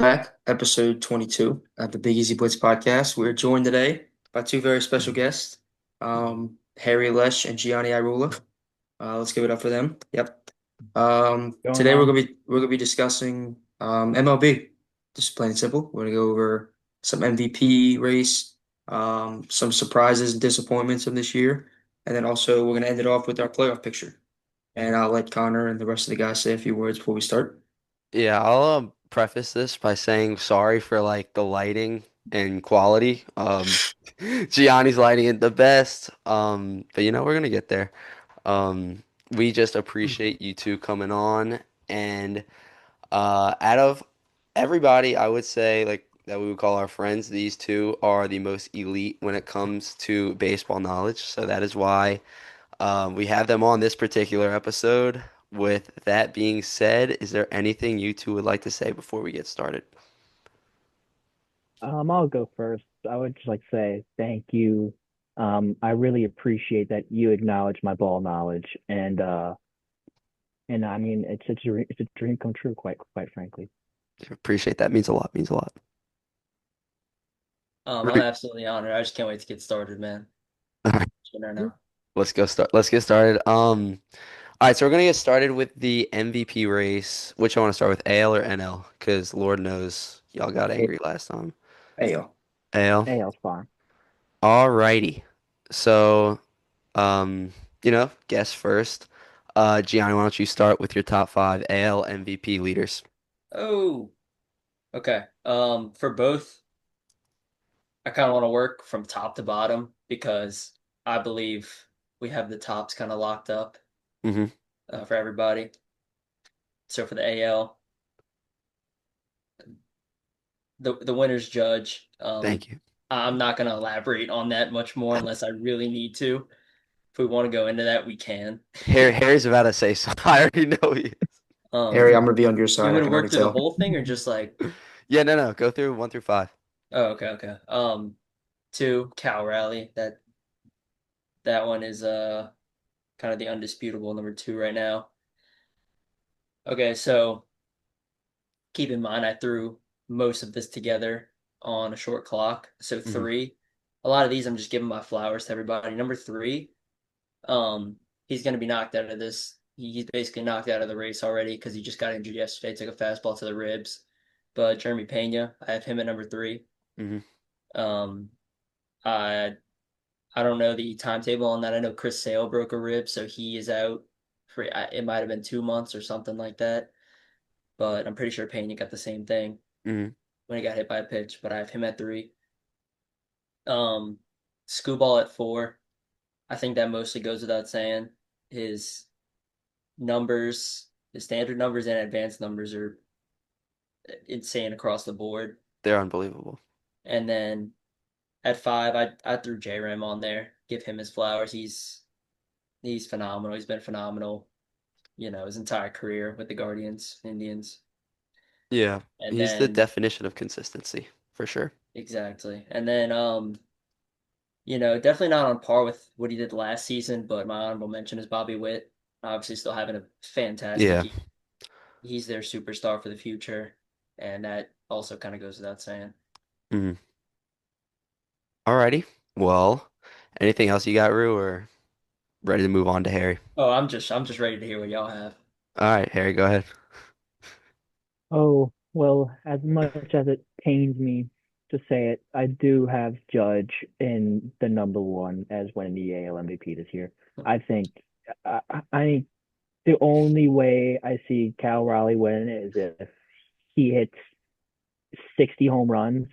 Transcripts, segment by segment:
back, episode 22 of the Big Easy Blitz podcast. We're joined today by two very special guests, Harry Lesh and Gianni Irula. Let's give it up for them. Yep. Going Today on. we're gonna be discussing MLB. Just plain and simple. We're gonna go over some MVP race, some surprises and disappointments of this year, and then also we're gonna end it off with our playoff picture. And I'll let Connor and the rest of the guys say a few words before we start. Yeah, I'll preface this by saying sorry for like the lighting and quality. Gianni's lighting it the best. But we're gonna get there. We just appreciate you two coming on, and out of everybody, I would say like that we would call our friends, these two are the most elite when it comes to baseball knowledge. So that is why we have them on this particular episode. With that being said, is there anything you two would like to say before we get started? I'll go first. I would just like to say thank you. I really appreciate that you acknowledge my ball knowledge, and I mean it's a dream come true, quite frankly. Appreciate that. Means a lot. Means a lot. I'm Right. absolutely honored. I just can't wait to get started, man. All right. Right now. Let's go start. Let's get started. All right, so we're gonna get started with the MVP race. Which I want to start with, AL or NL? Because Lord knows y'all got Hey, angry last time. Hey, yo. AL. hey, it's fine. Alrighty. So, um, guess first. Gianni, why don't you start with your top five AL MVP leaders? Oh, okay. For both, I kind of want to work from top to bottom because I believe we have the tops kind of locked up Hmm. for everybody. So for the AL, the winner's judge. Thank you. I'm not going to elaborate on that much more unless I really need to. If we want to go into that, we can. Harry's about to say something. I already know he is. Harry, Um, I'm gonna be on your you side. want I me to can already work through the tell. whole thing or just like, Yeah, no, no. Go through one through five. oh, okay, okay. Two, Cal Raleigh. That one is kind of the undisputable number two right now. Okay, so keep in mind I threw most of this together on a short clock. So Hmm. three, a lot of these I'm just giving my flowers to everybody. Number three, um, he's gonna be knocked out of this. He's basically knocked out of the race already because he just got injured yesterday. Took a fastball to the ribs. But Jeremy Pena, I have him at number three. Hmm. Um, I I don't know the timetable on that. I know Chris Sale broke a rib, so he is out for it might have been 2 months or something like that. But I'm pretty sure Pena got the same thing Hmm. when he got hit by a pitch. But I have him at three. Um, Skubal at four. I think that mostly goes without saying. His numbers, his standard numbers and advanced numbers are insane across the board. They're unbelievable. And then at five, I threw J Ram on there. Give him his flowers. He's phenomenal. He's been phenomenal, his entire career with the Guardians, Indians. Yeah, And he's the then definition of consistency for sure. exactly. And then definitely not on par with what he did last season, but my honorable mention is Bobby Witt. Obviously still having a fantastic Yeah. year. He's their superstar for the future, and that also kind of goes without saying. Hmm. Alrighty. Well, anything else you got, Rue, or ready to move on to Harry? Oh, I'm just ready to hear what y'all have. All right, Harry, go ahead. Oh, well, as much as it pains me to say it, I do have Judge in the number one as winning the AL MVP this year. I think I think the only way I see Cal Raleigh win is if he hits 60 home runs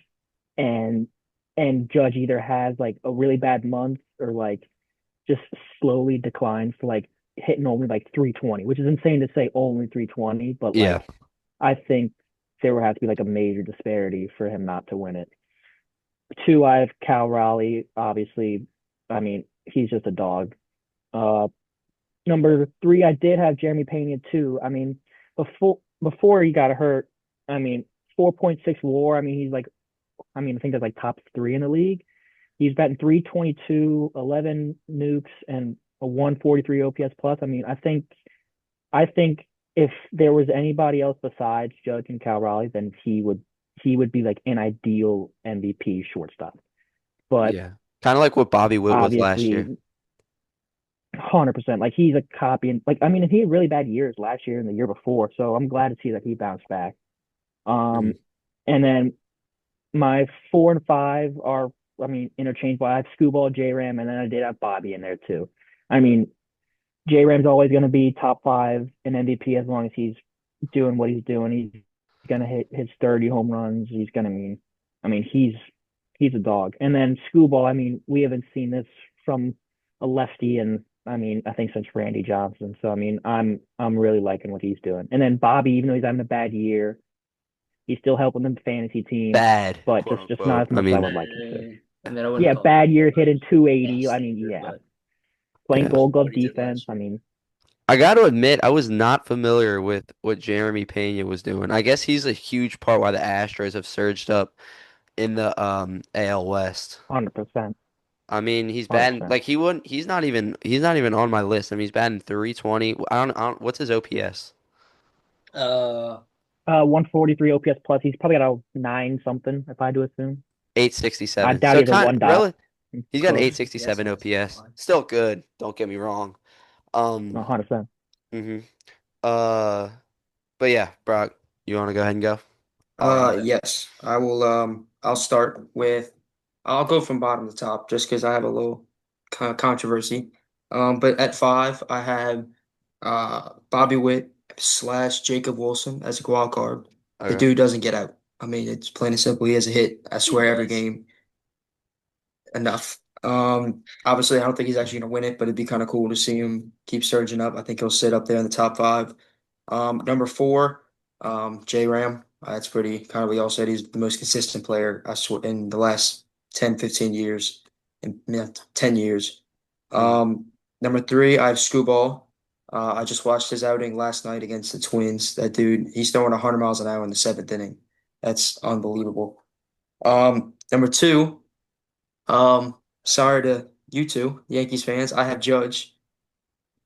and Judge either has like a really bad month or like just slowly declines to like hitting only like 320, which is insane to say only 320, but Yeah. like I think there would have to be like a major disparity for him not to win it. Two, I have Cal Raleigh. Obviously, I mean he's just a dog. Uh, Number three, I did have Jeremy Pena too. I mean, before he got hurt, I mean 4.6 WAR. I mean he's like, I mean I think that's like top three in the league. He's batting 322, 11 nukes, and a 143 OPS plus. I mean, I think if there was anybody else besides Judge and Cal Raleigh, then he would he would be like an ideal MVP shortstop. But Yeah. Kind of like what Bobby Witt was last year. obviously, 100%. Like he's a copy, and like I mean, he had really bad years last year and the year before. So I'm glad to see that he bounced back. Um, Mhm. and then my 4 and 5 are, I mean, interchangeable. I have Screwball, J Ram, and then I did have Bobby in there too. I mean, J Ram's always going to be top 5 in MVP as long as he's doing what he's doing. He's going to hit his 30 home runs. He's going to mean, I mean, he's a dog. And then Screwball, I mean, we haven't seen this from a lefty, and I mean, I think since Randy Johnson. So I mean, I'm really liking what he's doing. And then Bobby, even though he's having a bad year, he's still helping the fantasy team, Bad, but quote just not unquote. as I much as I mean, would like him to. I mean, I wouldn't Yeah, call it bad year but hitting 280. I best mean, year, yeah, but playing yeah. Gold Glove what he did defense. last I year. mean, I got to admit, I was not familiar with what Jeremy Pena was doing. I guess he's a huge part why the Astros have surged up in the AL West. 100%, I mean, he's batting 100%. like he's not even on my list. I mean, he's batting 320. I don't what's his OPS? Uh, 143 OPS plus. He's probably got a 9 something if I do assume. I 867. doubt So he has a kind one dot. really he's got an Close. yes, 867 yes, OPS. fine. Still good, don't get me wrong. Um 100%. mhm. Uh but yeah, Brock, you want to go ahead and go? Yes, I will. I'll start with. I'll go from bottom to top just because I have a little controversy. But at 5, I have Bobby Witt slash Jacob Wilson as a wild card. The Okay. dude doesn't get out. I mean, it's plain and simple. He has a hit. I He swear every does. game. Enough. Obviously, I don't think he's actually going to win it, but it'd be kind of cool to see him keep surging up. I think he'll sit up there in the top 5. Number 4, J Ram. That's pretty kind of we all said he's the most consistent player I swear in the last 10, 15 years, in yeah, 10 years. Mhm. Number 3, I have Screwball. I just watched his outing last night against the Twins. That dude, he's throwing 100 miles an hour in the 7th inning. That's unbelievable. Number 2. Sorry to you two, Yankees fans. I have Judge.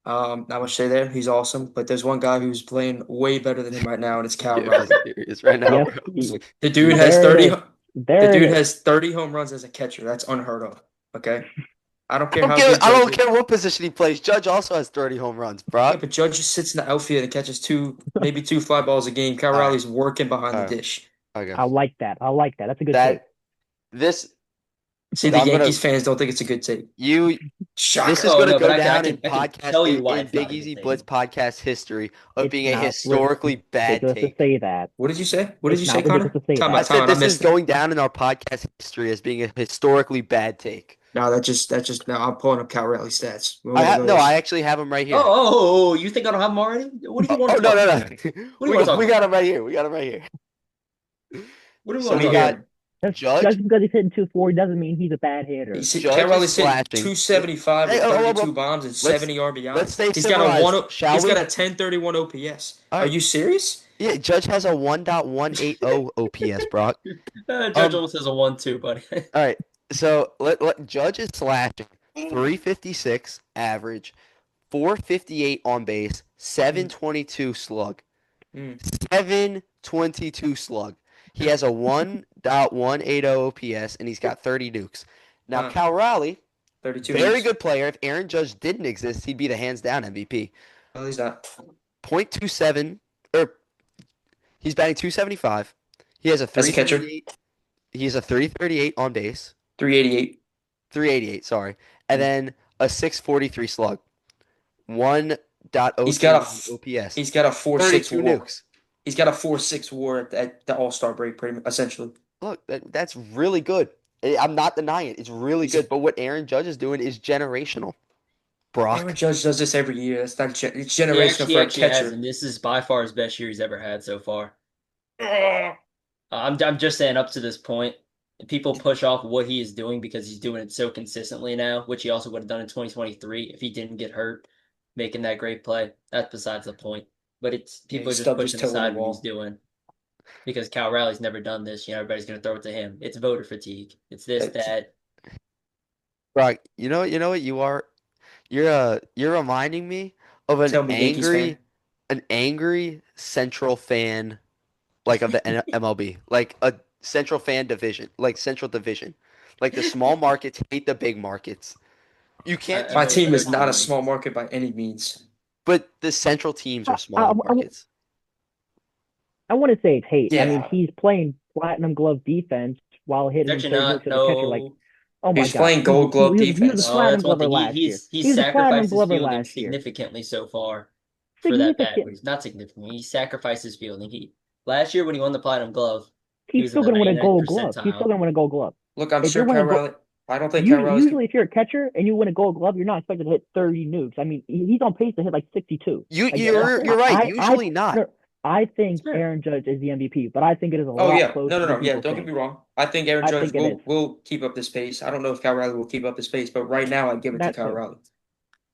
Not much to say there. He's awesome, but there's one guy who's playing way better than him right now, and it's Cal Get Raleigh. serious right now, Yes, bro. The dude has there it 30. is. The There it dude is. has 30 home runs as a catcher. That's unheard of. Okay, I don't I care don't how care, good I Judge don't is. care what position he plays. Judge also has 30 home runs, Yeah, Brock. but Judge just sits in the outfield and catches maybe two fly balls a game. Cal All right. Raleigh's working behind All the right. dish. Okay. I like that. I like that. That's a good take. That this See, the I'm gonna Yankees fans don't think it's a good take. you this Shocker. is Oh gonna no, but go I down in can podcast tell you why in it's not Big a good Easy take. Blitz podcast history of It's being a not historically bad ridiculous to take. say that. What did you say? What did It's you say, not ridiculous Connor? to say Time I out, that. time said out. I this is missed it. going down in our podcast history as being a historically bad take. No, that just no. I'm pulling up Cal Raleigh stats. We're I gonna have go no, this. I actually have him right Oh, here. you think I don't have them already? What do you want Oh to no, talk no, about? no. What do you want to talk We about? got him right here. We got him right here. What do we So want Let to me we talk hear got it. about? Just Judge. because he's hitting 240 doesn't mean he's a bad hitter. Cal Judge is Raleigh's hitting slashing. 275 Hey, with oh, oh, 32 oh, bombs and let's 70 RBI. let's stay He's got a civilized, shall he's got we? a 1031 OPS. All Are right. you serious? Yeah, Judge has a 1.180 OPS, Brock. Judge Um, almost has a 1-2, buddy. all right. So let Judge is slashing 356 average, 458 on base, 722 slug. Mm. 722 slug. He has a 1.180 OPS and he's got 30 nukes. Now Huh. Cal Raleigh, 32 very nukes. good player. If Aaron Judge didn't exist, he'd be the hands down MVP. Well, he's not. 0.27 or he's batting 275. He has a As a catcher, 338. He has a 338 on base. 388. 388, sorry. And then a 643 slug. 1.021 He's got OPS. he's got a 4.6 32 WAR. nukes. He's got a 4.6 WAR at the All-Star break, pretty much, essentially. Look, that's really good. I'm not denying it. It's really good. But what Aaron Judge is doing is generational. Aaron Brock. Judge does this every year. It's not it's He generational for a actually has, catcher. and this is by far his best year he's ever had so far. I'm just saying up to this point, people push off what he is doing because he's doing it so consistently now, which he also would have done in 2023 if he didn't get hurt, making that great play. That's besides the point. But it's people are just stubbed his pushing toe on the aside what he's wall. doing because Cal Riley's never done this. Everybody's gonna throw it to him. It's voter fatigue. It's this, That's- that. Brock, you know what you are? You're reminding me of Tell me, Yankees fan. an angry Central fan like of the MLB, like a central fan division, like central division. Like the small markets hate the big markets. You can't I My do mean, team is not a personally, small market by any means. but the central teams I, are I, smaller markets. I want to say it's hate. I mean, Yeah, he's playing platinum glove defense while it's hitting actually 30 not. nukes as a catcher. Like, No, oh my he's God, playing Gold Glove he was a defense. no, platinum that's one glover thing. last year. He's He was a platinum sacrificed his glover fielding last year. significantly so far for that bat. Significant. He's not significant. He sacrificed his fielding. He last year when he won the Platinum Glove, he He's was in still the going to win a 99th gold glove. He's still percentile. going to win a gold glove. Look, I'm If sure you're Cal winning gold, Raleigh. I don't think Cal Raleigh's. usually if you're a catcher and you win a gold glove, you're not expected to hit 30 nukes. I mean, he's on pace to hit like 62. You Like, you're Yeah, you're right. I, Usually not. no, I think sure. Aaron Judge is the MVP, but I think it is a Oh lot yeah, closer no, than yeah. people Don't get think. me wrong. I think Aaron I Judge think it is. will keep up this pace. I don't know if Cal Raleigh will keep up this pace, but right now I give it to That Cal too. Raleigh.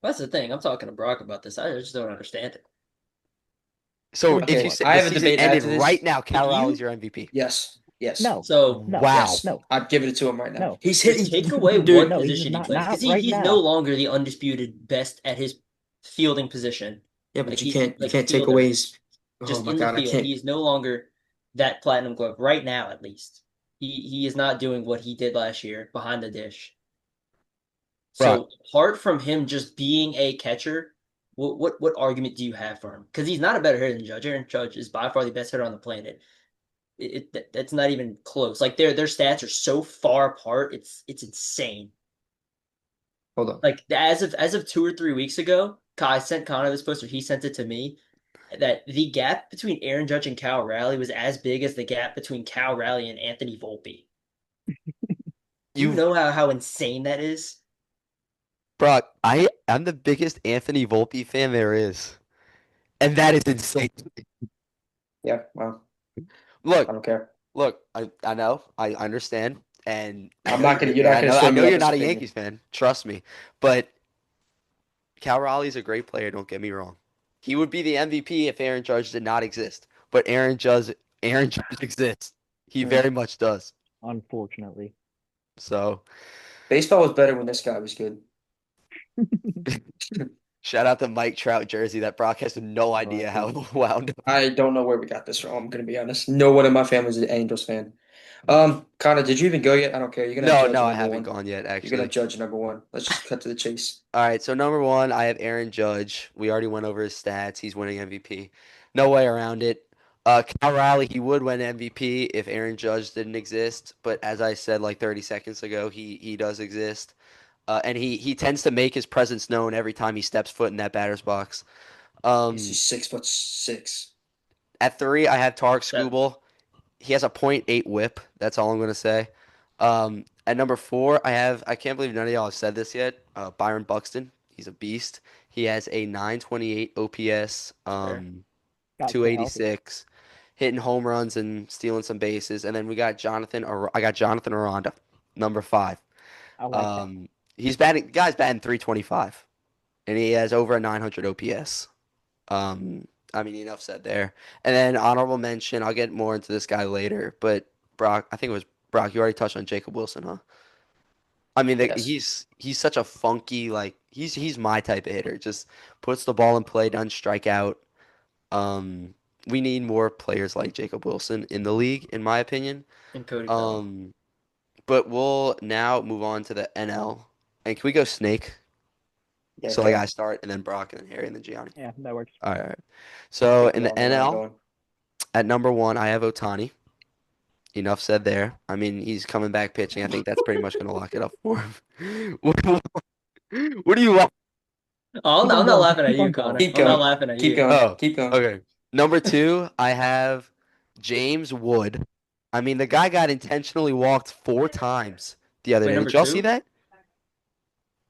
That's the thing. I'm talking to Brock about this. I just don't understand it. So Well, if Okay, you look, say I the have a season debate ended after this. right now, Cal If Raleigh's you your MVP. Yes, yes, no, so no, yes. no, I'd give it to him right now. no. He's just hitting, take away what dude. No, he's position he not. plays because Not right he's no now. longer the undisputed best at his fielding position. Yeah, Like but he's you like a can't take fielder away his. Oh just my in the God, I field. can't. He is no longer that Platinum Glove right now, at least. He is not doing what he did last year behind the dish. Brock, So apart from him just being a catcher, what argument do you have for him? Because he's not a better hitter than Judge. Aaron Judge is by far the best hitter on the planet. That's not even close. Like their stats are so far apart. It's insane. Hold on. Like as of 2 or 3 weeks ago, I sent Connor this post, or he sent it to me. That the gap between Aaron Judge and Cal Raleigh was as big as the gap between Cal Raleigh and Anthony Volpe. You you know how insane that is? Brock, I'm the biggest Anthony Volpe fan there is, and that is insane. Yeah, well, I Look, don't care. I know, I understand, and I'm not gonna. You're and not gonna I sway me know off you're this not a opinion. Yankees fan. Trust me, but Cal Raleigh's a great player. Don't get me wrong. He would be the MVP if Aaron Judge did not exist. But Aaron Judge exists. He Mm. very much does. Unfortunately. So Baseball was better when this guy was good. shout out to Mike Trout jersey that Brock has no idea how it wound up. I don't know where we got this from. I'm gonna be honest. No one in my family is an Angels fan. Connor, did you even go yet? I don't care. You're gonna have No, Judge no, I number haven't one. gone yet, You're gonna actually. have Judge number one. Let's just cut to the chase. All right, so number one, I have Aaron Judge. We already went over his stats. He's winning MVP. No way around it. Cal Raleigh, he would win MVP if Aaron Judge didn't exist. But as I said like 30 seconds ago, he does exist. And he tends to make his presence known every time he steps foot in that batter's box. He's 6'6". At three, I have Tarek That Skubal. He has a .8 whip. That's all I'm going to say. At number four, I can't believe none of y'all have said this yet. Byron Buxton. He's a beast. He has a 928 OPS, fair. Got to stay healthy. 286, hitting home runs and stealing some bases. And then we got I got Jonathan Aranda, number five. I like that. Guy's batting 325, and he has over a 900 OPS. I mean, enough said there. And then honorable mention, I'll get more into this guy later, but Brock, I think it was Brock, you already touched on Jacob Wilson, huh? I mean, Yes. he's such a funky, like he's my type of hitter. Just puts the ball in play, doesn't strike out. Um, we need more players like Jacob Wilson in the league, in my opinion. And Cody Bellinger. But we'll now move on to the NL. And can we go Snake? Yeah, So like go. I start, and then Brock, and then Harry, and then Gianni. Yeah, that works. All right. So Take in it the all where I'm NL, going. at number one, I have Otani. Enough said there. I mean, he's coming back pitching. I think that's pretty much going to lock it up for him. What do you want? Oh, Keep I'm on not going. laughing at Keep you, on Connor. going. Keep I'm not going. laughing at Keep you. going. Oh, Keep going. okay. Number two, I have James Wood. I mean, the guy got intentionally walked 4 times the other Wait, day. number Did y'all see two? that?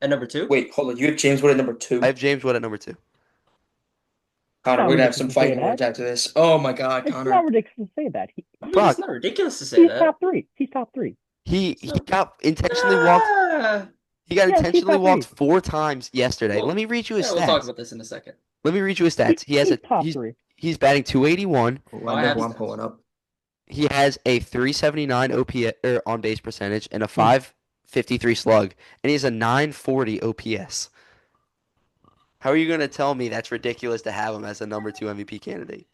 At number two? Wait, hold on. You have James Wood at number I two. have James Wood at number two. Connor, Not we're gonna have some ridiculous to say fighting that. words after this. Oh my God, It's Connor. not ridiculous to say that. I mean, it's Brock, not ridiculous to say He's that. top three. He's top three. he It's not- got intentionally walked. Ah! He got Yes, he's intentionally top walked three. 4 times yesterday. Well, Let me read you his yeah, we'll talk stats. about this in a second. Let me read you his stats. He's top three. He's batting 281. Oh, I I know have who I'm stats. pulling up. He has a 379 OPS on base percentage and a 553 slug, and he has a 940 OPS. How are you going to tell me that's ridiculous to have him as a number two MVP candidate?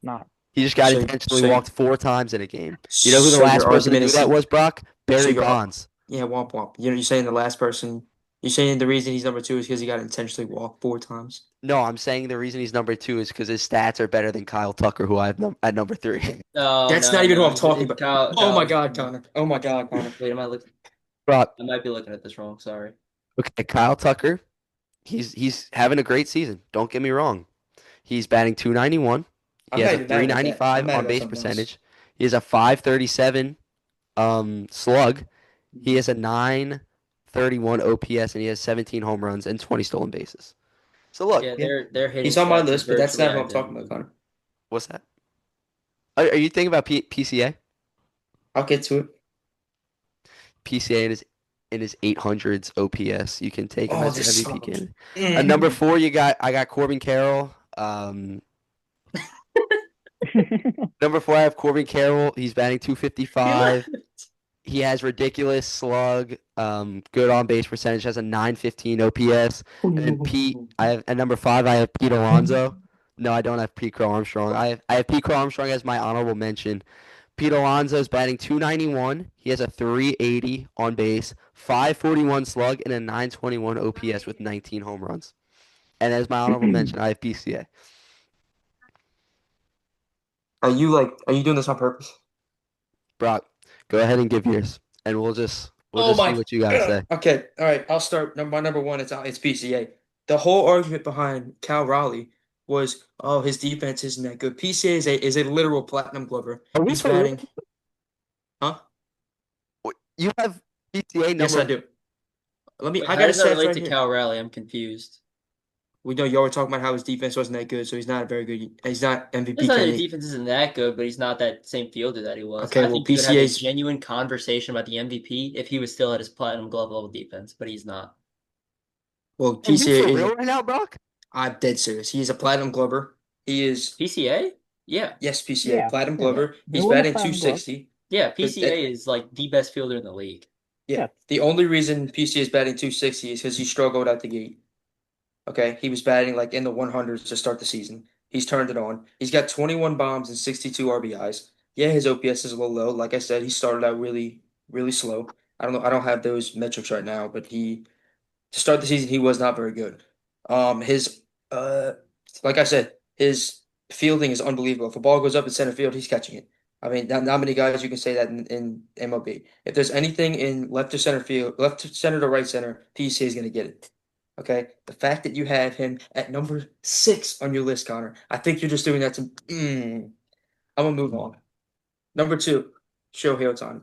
Not. He just got So- intentionally so- walked 4 times in a game. You know who the So last your person to argument do is that was, Brock? Barry your- Bonds. yeah, womp womp. You're saying the last person. You're saying the reason he's number 2 is because he got intentionally walked 4 times. No, I'm saying the reason he's number 2 is because his stats are better than Kyle Tucker, who I have at number 3. Oh, That's no, not even who no, I'm talking it- about. Kyle- Oh my Kyle- God, Connor. Oh my God, Connor. Wait, Brock, I might be looking at this wrong. Sorry. okay, Kyle Tucker, he's having a great season. Don't get me wrong. He's batting 291. I'm He not has a even mad about that. I'm 395 mad on about base something else. percentage. He has a 537 slug. He has a 931 OPS, and he has 17 home runs and 20 stolen bases. So look, Yeah, they're hitting. He's on my stats list, but that's not who virtually I'm talking about, Connor. what's that? Are you thinking about PCA? I'll get to it. PCA in his 800s OPS. You can take him Oh, as this an son MVP of a- candidate. Mm. At number 4, I got Corbin Carroll. Number 4, I have Corbin Carroll. He's batting 255. He has ridiculous slug, good on base percentage, has a 915 OPS. And then I have at number 5, I have Pete Alonso. No, I don't have Pete Crow Armstrong. I have Pete Crow Armstrong as my honorable mention. Pete Alonso is batting 291. He has a 380 on base, 541 slug, and a 921 OPS with 19 home runs. And as my honorable mention, I have PCA. Are you doing this on purpose? Brock, go ahead and give yours, and we'll just see what you gotta say. Okay, all right. I'll start. My number 1 it's PCA. The whole argument behind Cal Raleigh was, oh, his defense isn't that good. PCA is a literal platinum glover. Are we He's for real? batting. Huh? You have PCA number. Yes, I do. Let me. Wait, I how got a does that stats relate right to here. Cal Raleigh? I'm confused. We know you were talking about how his defense wasn't that good, so he's not a very good. He's not MVP It's not that his candidate. defense isn't that good, but he's not that same fielder that he was. Okay, I well, think you could have a PCA's genuine conversation about the MVP if he was still at his platinum glove level defense, but he's not. well, Are you PCA for is. real right now, Brock? I'm dead serious. He is a platinum glover. He is. PCA? Yeah. Yes, PCA Yeah, platinum yeah. glover. He's He won the batting Platinum Glove. 260. Yeah, But PCA is like the best fielder in the league. Yeah. Yeah. The only reason PCA is batting 260 is because he struggled out the gate. Okay. He was batting like in the 100s to start the season. He's turned it on. He's got 21 bombs and 62 RBIs. Yeah, his OPS is a little low. Like I said, he started out really, really slow. I don't know. I don't have those metrics right now, but to start the season, he was not very good. His like I said, his fielding is unbelievable. If a ball goes up in center field, he's catching it. I mean, not many guys you can say that in MLB. If there's anything in left to center field, left to center to right center, PCA is going to get it. Okay, the fact that you have him at number 6 on your list, Connor, I think you're just doing that to. I'm gonna move on. Number 2, Shohei Ohtani.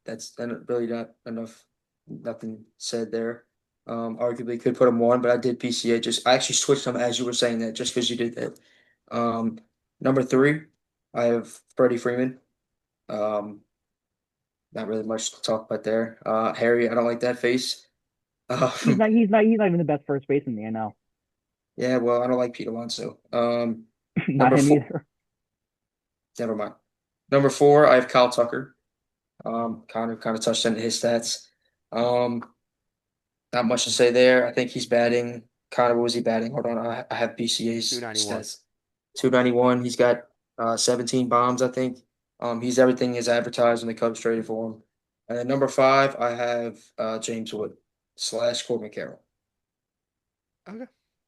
That's really not enough. Nothing said there. Arguably could put him 1, but I did PCA. I actually switched them as you were saying that, just because you did that. Number 3, I have Freddie Freeman. Not really much to talk about there. Harry, I don't like that face. He's not even the best first baseman in the NL. Yeah, well, I don't like Pete Alonso. Not Number him 4. either. Never mind. Number 4, I have Kyle Tucker. Kind of touched on his stats. Not much to say there. I think he's batting. Connor, what was he batting? Hold on, I have BCA's 291. stats. 291. He's got 17 bombs, I think. He's everything is advertised when the Cubs traded for him. And then number 5, I have James Wood / Corbin Carroll. Okay.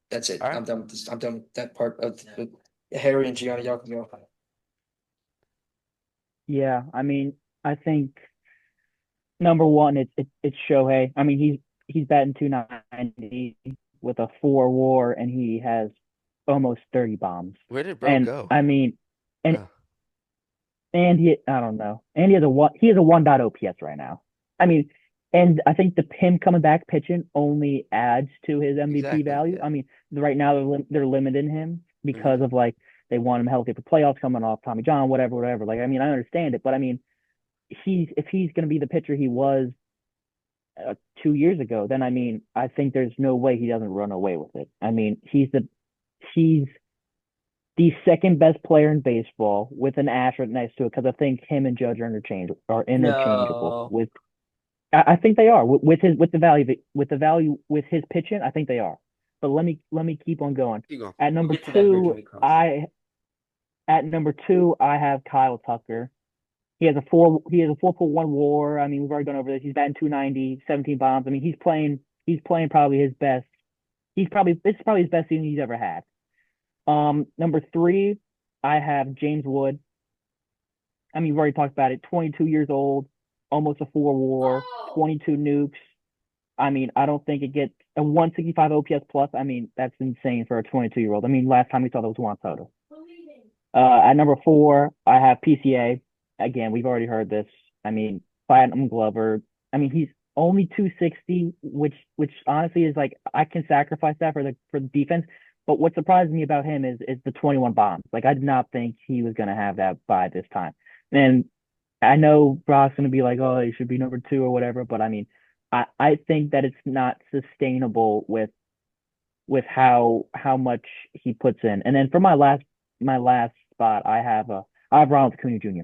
That's it. All right. I'm done with this. I'm done with that part of Harry and Gianni. Y'all can go. Yeah, I mean, I think number 1, it's Shohei. I mean, he's batting 290 with a 4 WAR, and he has almost 30 bombs. Where did bro And go? I mean, and Oh. and I don't know, and he has a 1 OPS right now. I mean, and I think him coming back pitching only adds to his MVP Exactly, value. yeah. I mean, right now they're limiting him because of like they want him healthy for playoffs coming off Tommy John, whatever. Like, I mean, I understand it, but I mean, if he's going to be the pitcher he was 2 years ago, then I mean, I think there's no way he doesn't run away with it. I mean, he's the second best player in baseball with an asterisk next to it because I think him and Judge are interchangeable. No. I think they are with the value with his pitching. I think they are. But let me keep on going. Keep going. At number get to that bridge when 2, we cross it. At number two, I have Kyle Tucker. He has a 4.1 WAR. I mean, we've already gone over this. He's batting 290, 17 bombs. I mean, he's playing probably his best. This is probably his best season he's ever had. Number three, I have James Wood. I mean, we've already talked about it. 22 years old, almost a 4 WAR, 22 nukes. I mean, I don't think it gets a 165 OPS plus. I mean, that's insane for a 22-year-old. I mean, last time we saw that was Juan Soto. At number four, I have PCA. Again, we've already heard this. I mean, Platinum Glover. I mean, he's only 260, which honestly is like I can sacrifice that for the defense. But what surprised me about him is the 21 bombs. Like I did not think he was gonna have that by this time. And I know Brock's gonna be like, oh, he should be number two or whatever. But I mean, I think that it's not sustainable with how much he puts in. And then for my last spot, I have Ronald Acuna Jr.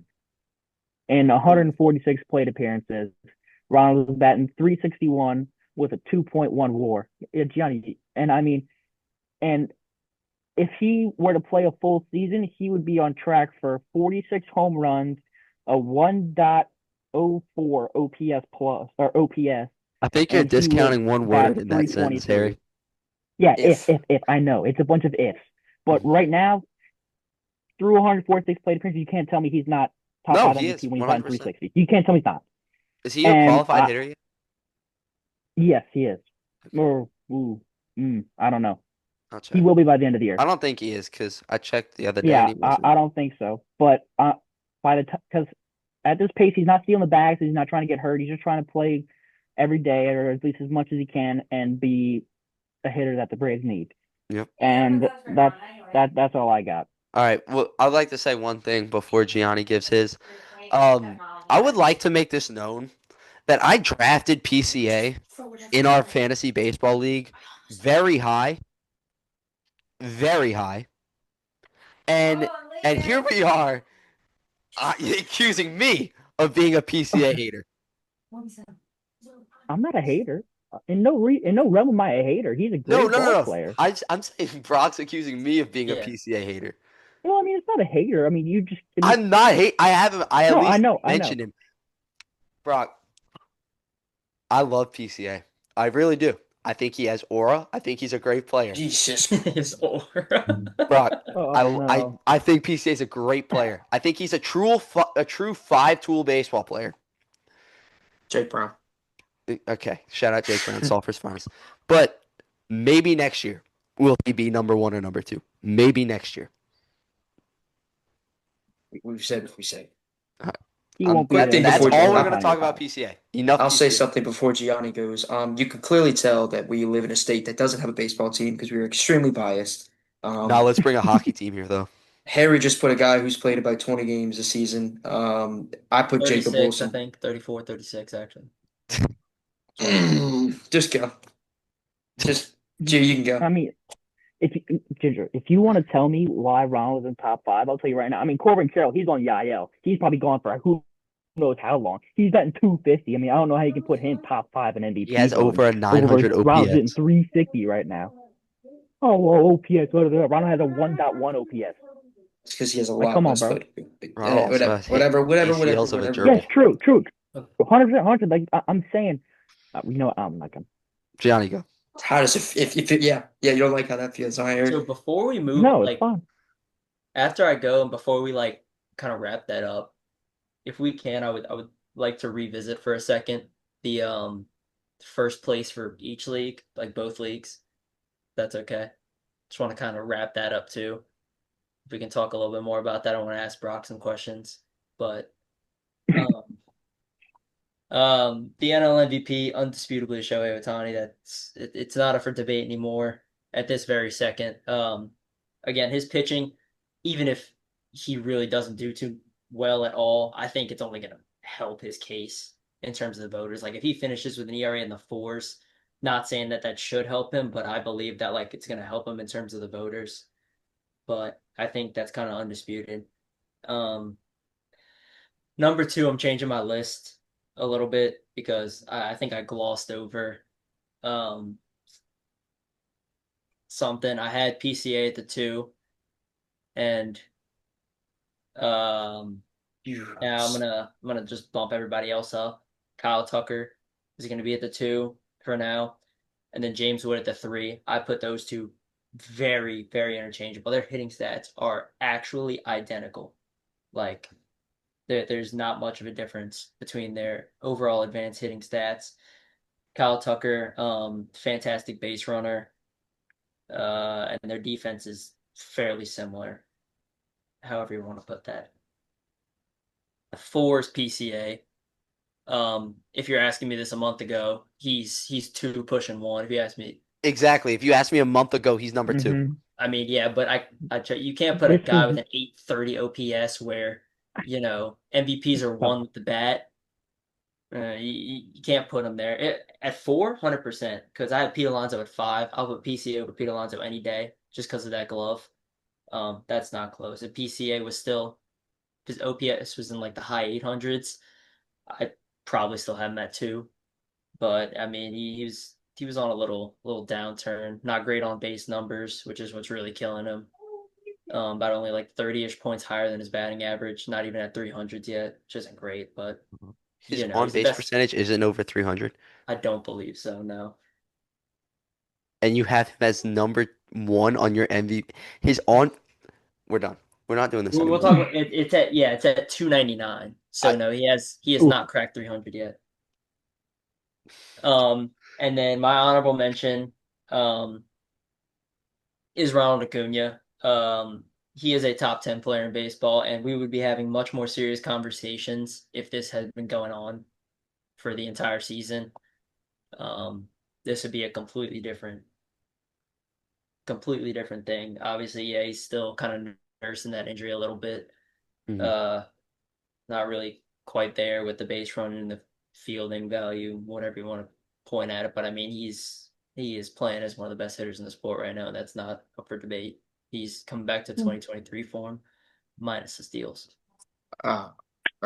In 146 plate appearances, Ronald was batting 361 with a 2.1 WAR. Yeah, Gianni, and I mean, and if he were to play a full season, he would be on track for 46 home runs, a 1.04 OPS plus or OPS, I think you're and he would discounting one bat word in that sentence, 323. Harry. Yeah, If. if I know it's a bunch of ifs, but Mhm. right now through 146 plate appearances, you can't tell me he's not top No, five he MVP is when he's batting 100%. 360. You can't tell me he's not. Is he a And qualified hitter yet? yes, he is. Okay, Or I don't know. I'll He check. will be by the end of the year. I don't think he is because I checked the other day and Yeah, he wasn't. I don't think so. But by the time, because at this pace, he's not stealing the bags. He's not trying to get hurt. He's just trying to play every day, or at least as much as he can, and be a hitter that the Braves need. Yep. And that's all I got. All right. Well, I'd like to say one thing before Gianni gives his. I would like to make this known that I drafted PCA in our fantasy baseball league very high, very high, and here we are accusing me of being a PCA hater. I'm not a hater. In no realm am I a hater. He's a No, great no, no, ball no. player. I'm saying Brock's accusing me of being a Yeah. PCA hater. Well, I mean, it's not a hater. I mean, you just. I'm not hate. I haven't. I at No, I least know. mentioned him. Brock, I love PCA. I really do. I think he has aura. I think he's a great player. Jesus. His aura. Brock, Oh I no. I think PCA is a great player. I think he's a true five-tool baseball player. Jake Brown. Okay, shout out Jake Brown, Sulphur's finest. But maybe next year will he be number one or number two? Maybe next year. We've said what we say. He won't be quick there. thing That's before all Gianni- we're gonna talk about PCA. Enough. I'll say PCA. something before Gianni goes. You can clearly tell that we live in a state that doesn't have a baseball team because we are extremely biased. Now let's bring a hockey team here, though. Harry just put a guy who's played about 20 games a season. I put Jacob 36, I Wilson. think. 34, 36, actually. Just go. Just you can go. I mean, Ginger, if you want to tell me why Ronald was in top five, I'll tell you right now. I mean, Corbin Carroll, he's on the IL. He's probably gone for who knows how long. He's batting 250. I mean, I don't know how you can put him top five in MVP. He has voting. over a 900 Ronald's hitting OPS. 360 right now. Oh, well, OPS. Ronald has a 1.1 OPS. It's because he has a Like, lot come on, less bro. foot. Ronald also has Whatever. ACLs of a gerbil. Yes, true. 100%. Like I'm saying, you know, I'm like, Gianni, go. How does it if it, yeah, you don't like how that feels, I heard. So before we move, no, it's like fine. after I go and before we like kind of wrap that up, if we can, I would like to revisit for a second the first place for each league, like both leagues. That's okay. Just want to kind of wrap that up too. If we can talk a little bit more about that, I want to ask Brock some questions. But the NL MVP, undisputably Shohei Ohtani. It's not up for debate anymore at this very second. Again, his pitching, even if he really doesn't do too well at all, I think it's only going to help his case in terms of the voters. Like if he finishes with an ERA in the fours, not saying that should help him, but I believe that like it's going to help him in terms of the voters. But I think that's kind of undisputed. Number two, I'm changing my list a little bit because I think I glossed over something. I had PCA at the two, and Now I'm gonna just bump everybody else up. Kyle Tucker is gonna be at the 2 for now, and then James Wood at the 3. I put those two very, very interchangeable. Their hitting stats are actually identical. Like there's not much of a difference between their overall advanced hitting stats. Kyle Tucker, fantastic base runner, and their defense is fairly similar. However you want to put that. 4 is PCA. If you're asking me this a month ago, he's 2 pushing 1. If you ask me, Exactly. If you asked me a month ago, he's number 2. Mhm. I mean, yeah, but you can't put a This guy is with an 830 OPS where MVPs are tough. won with the bat. You can't put him there. At 4, 100%. Because I have Pete Alonso at 5. I'll put PCA over Pete Alonso any day just because of that glove. That's not close. If PCA was still his OPS was in like the high 800s, I probably still have him at 2. But I mean, he was on a little downturn. Not great on base numbers, which is what's really killing him. About only like 30-ish points higher than his batting average. Not even at 300s yet, which isn't great. But His he's on the base best. percentage isn't over 300, I don't believe so. No. and you have him as number 1 on your MVP. His on. We're done. We're not doing this We'll anymore. talk about it. It's at 299. So I- no, he has Ooh. not cracked 300 yet. And then my honorable mention, is Ronald Acuna. He is a top 10 player in baseball, and we would be having much more serious conversations if this had been going on for the entire season. This would be a completely different thing. Obviously, yeah, he's still kind of nursing that injury a little bit. Mhm. Not really quite there with the base running and the fielding value, whatever you want to point at it. But I mean, he is playing as one of the best hitters in the sport right now, and that's not up for debate. He's coming back to 2023 form, minus the steals. Are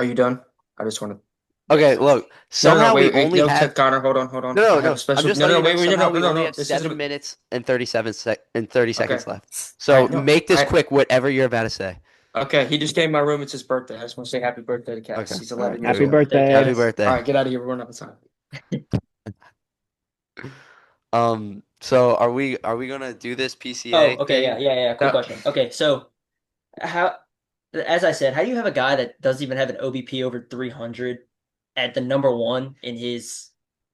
you done? I just want to. Okay, Yes. look. No, Somehow we wait, wait, only no, have. Connor, hold on, hold on. No, I no, have no. a special. I'm just No, letting no, you know. wait, wait, no, Somehow no, we no, only no. have This is 7 minutes and 30 okay. seconds left. All So right, no, make this quick. Whatever you're about to say. Okay, he just came in my room. It's his birthday. I just want to say happy birthday to Cass. Okay. He's All right. 11 There years we Happy go. old. Birthday, birthday. Happy Cass. All birthday. right, get out of here. We're running out of time. So are we gonna do this Oh, PCA okay, thing? yeah. Quick No, question. Okay, so how, as I said, how do you have a guy that doesn't even have an OBP over 300 at the number 1 in his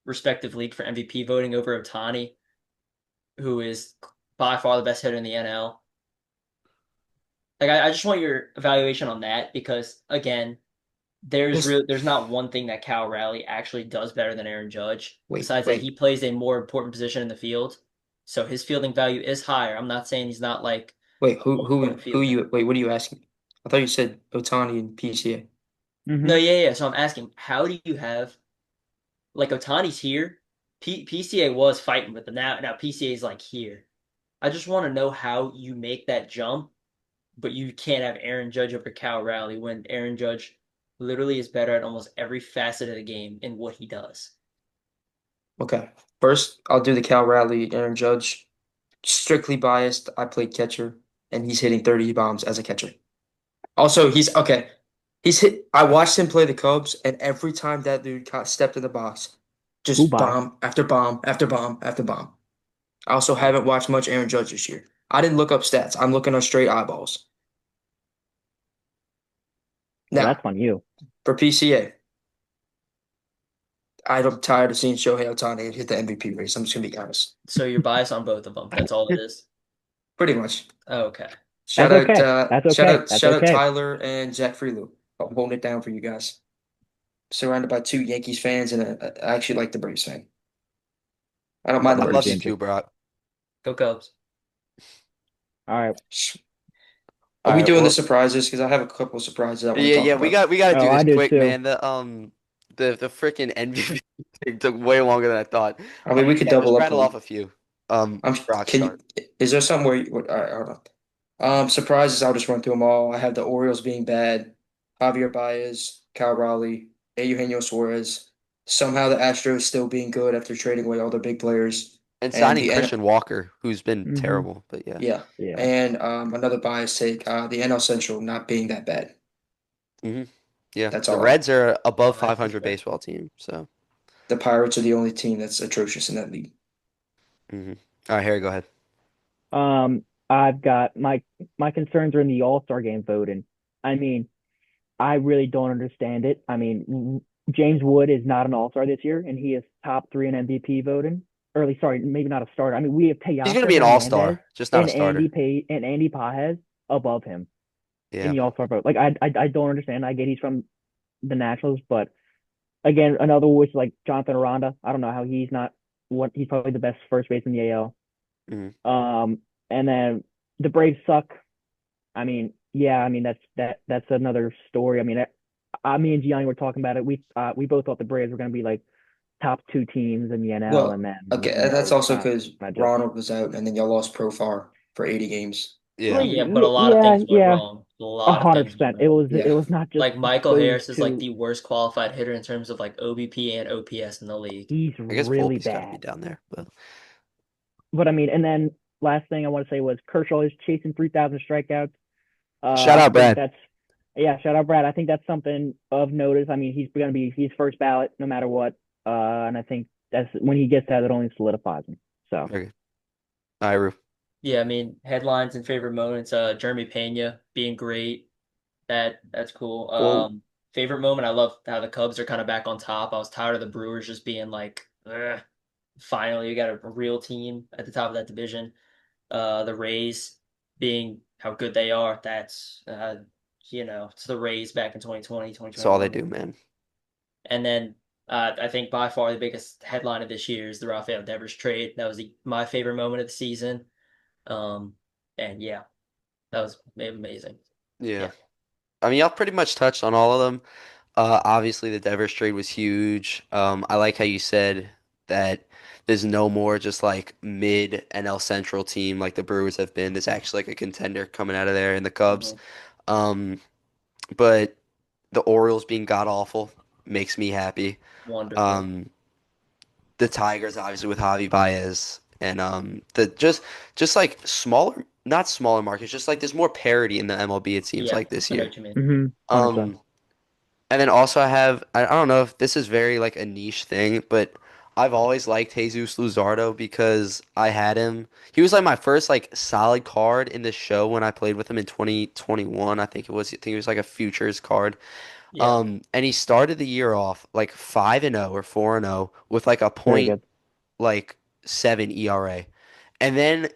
respective league for MVP voting over Ohtani, who is by far the best hitter in the NL? Like, I just want your evaluation on that because again, this. there's not one thing that Cal Raleigh actually does better than Aaron Judge. Wait, Besides that, he wait, plays a more important position in the field, so his fielding value is higher. I'm not saying he's not like wait. Who, more who, important who fielding. you? Wait, what are you asking? I thought you said Otani and PCA. No, Mhm. yeah. So I'm asking, how do you have like Otani's here? PCA was fighting with them. Now PCA is like here. I just want to know how you make that jump, but you can't have Aaron Judge over Cal Raleigh when Aaron Judge literally is better at almost every facet of the game in what he does. Okay, first I'll do the Cal Raleigh, Aaron Judge. Strictly biased. I played catcher, and he's hitting 30 bombs as a catcher. Also, he's okay. He's hit. I watched him play the Cubs, and every time that dude stepped in the box, just Goodbye. bomb after bomb after bomb after bomb. I also haven't watched much Aaron Judge this year. I didn't look up stats. I'm looking on straight eyeballs. Well, Now, that's on you. for PCA, I'm tired of seeing Shohei Ohtani hit the MVP race. I'm just gonna be honest. So you're biased on both of them. That's all it is. Pretty much. Okay. Shout That's out, okay. That's shout okay. out, That's shout out okay. Tyler and Zach Freelu. I'm holding it down for you guys. Surrounded by 2 Yankees fans, and I actually like the Braves fan. I don't mind the I love you Braves. too, Brock. Go Cubs. All right. Are All we right. doing the Well, surprises? Because I have a couple of surprises I want to yeah, talk yeah. about. We gotta do Oh, I this do quick, too. man. The freaking MVP thing took way longer than I thought. I mean, we could Yeah, let's double up rattle on. off a few. I'm. Brock, Can start. is there something where? All right, hold on. Surprises. I'll just run through them all. I have the Orioles being bad. Javier Baez, Cal Raleigh, Eugenio Suarez. Somehow the Astros still being good after trading away all their big players. And And signing the N. Christian Walker, who's been Mhm. terrible, but yeah. Yeah. Yeah. And another bias take. The NL Central not being that bad. Yeah, That's the all. Reds are above I 500 think baseball team. So, The Pirates are the only team that's atrocious in that league. all right, Harry, go ahead. I've got my concerns are in the All-Star game voting. I mean, I really don't understand it. I mean, James Wood is not an All-Star this year, and he is top three in MVP voting. Early, sorry, maybe not a starter. I mean, we have He's going to Teoscar be an Hernandez all-star, just not a and starter. Andy Pages above him in Yeah. the All-Star vote. Like, I don't understand. I get he's from the Nationals, but again, another which like Jonathan Aranda. I don't know how he's not what he's probably the best first base in the AL. Mhm. And then the Braves suck. I mean, yeah, I mean that's another story. I mean, me and Gianni were talking about it. We both thought the Braves were going to be like top two teams in the NL, and Well, then okay, now that's it's also because kind of just Ronald was out, and then y'all lost Profar for 80 games. well, Yeah. yeah, but a lot of yeah, things went yeah, wrong. A lot of things went 100%. It wrong. was Yeah. it was not just Like Michael those Harris is like two. the worst qualified hitter in terms of like OBP and OPS in the league. He's I guess really Volpe's got to be bad. down there, but But I mean, and then last thing I want to say was Kershaw is chasing 3,000 strikeouts. shout I out think Brad. that's yeah, shout out Brad. I think that's something of notice. I mean, he's first ballot no matter what. And I think that's when he gets that, it only solidifies him. So Very good. All right, Rue. Yeah, I mean headlines and favorite moments. Jeremy Pena being great. That's cool. Well, Favorite moment. I love how the Cubs are kind of back on top. I was tired of the Brewers just being like, "Ugh, finally you got a real team at the top of that division." The Rays being how good they are. That's it's the Rays back in 2020, That's all they 2021. do, man. And then I think by far the biggest headline of this year is the Rafael Devers trade. That was my favorite moment of the season. Um, and yeah, that was amazing. Yeah. Yeah. I mean, y'all pretty much touched on all of them. Obviously, the Devers trade was huge. I like how you said that there's no more just like mid NL Central team like the Brewers have been. There's actually like a contender coming out of there in the Cubs. Mhm. Um, but the Orioles being god awful makes me happy. Wonderful. Um, the Tigers obviously with Javi Baez and the just like smaller, not smaller markets, just like there's more parity in the MLB it seems Yeah, like this I know year. what you mean. 100%. Um, and then also I don't know if this is very like a niche thing, but I've always liked Jesus Luzardo because I had him. He was like my first like solid card in the show when I played with him in 2021. I think it was. I think it was like a futures card. Yeah. And he started the year off like 5-0 or 4-0 with like a Very point good. like 7 ERA. And then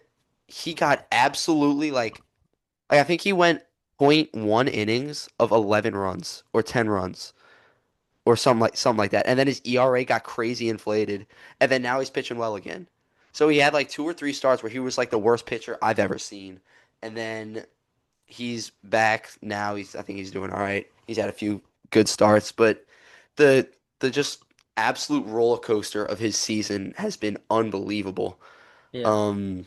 he got absolutely like I think he went point 0.1 innings of 11 runs or 10 runs or something like that. And then his ERA got crazy inflated, and then now he's pitching well again. So he had like 2 or 3 starts where he was like the worst pitcher I've ever seen, and then he's back now. I think he's doing all right. He's had a few good starts, but the the just absolute roller coaster of his season has been unbelievable. Yeah. Um,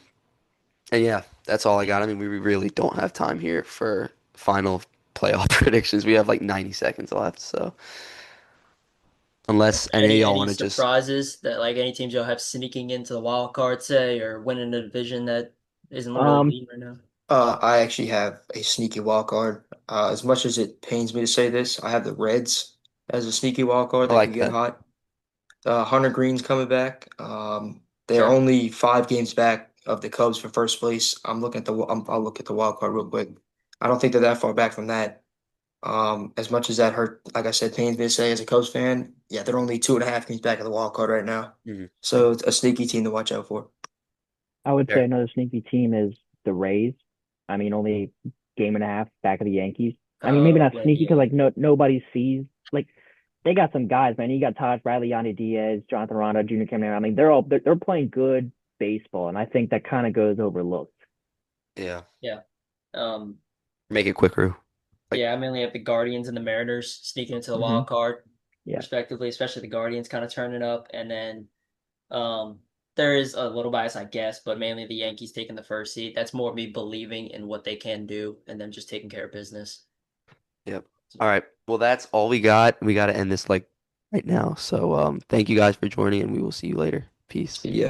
and yeah, that's all I got. I mean, we really don't have time here for final playoff predictions. We have like 90 seconds left, so unless any of y'all Any want to just surprises that like any teams you'll have sneaking into the wild card, say, or winning a division that isn't really Um, leading right now? I actually have a sneaky wild card. As much as it pains me to say this, I have the Reds as a sneaky wild card I that could like get that. hot. Hunter Green's coming back. They're Sure. only 5 games back of the Cubs for first place. I'll look at the wild card real quick. I don't think they're that far back from that. As much as that hurt, like I said, pains me to say as a Cubs fan, yeah, they're only 2.5 games back of the wild card right now. Mhm. So it's a sneaky team to watch out for. I would say Fair. another sneaky team is the Rays. I mean, only game and a half back of the Yankees. I mean, maybe not Yeah, sneaky because yeah. like nobody sees like they got some guys, man. You got Taj Bradley, Yandy Diaz, Jonathan Ronda, Junior Cameron. I mean, they're playing good baseball, and I think that kind of goes overlooked. Yeah. Yeah. Um, Make it quick, Rue. Like, yeah, I mainly have the Guardians and the Mariners sneaking into the Hmm. wild card, Yeah. respectively, especially the Guardians kind of turning up. And then um there is a little bias, I guess, but mainly the Yankees taking the first seat. That's more me believing in what they can do and them just taking care of business. yep. All right. Well, that's all we got. We got to end this like right now. So, thank you guys for joining, and we will see you later. Peace. Yeah.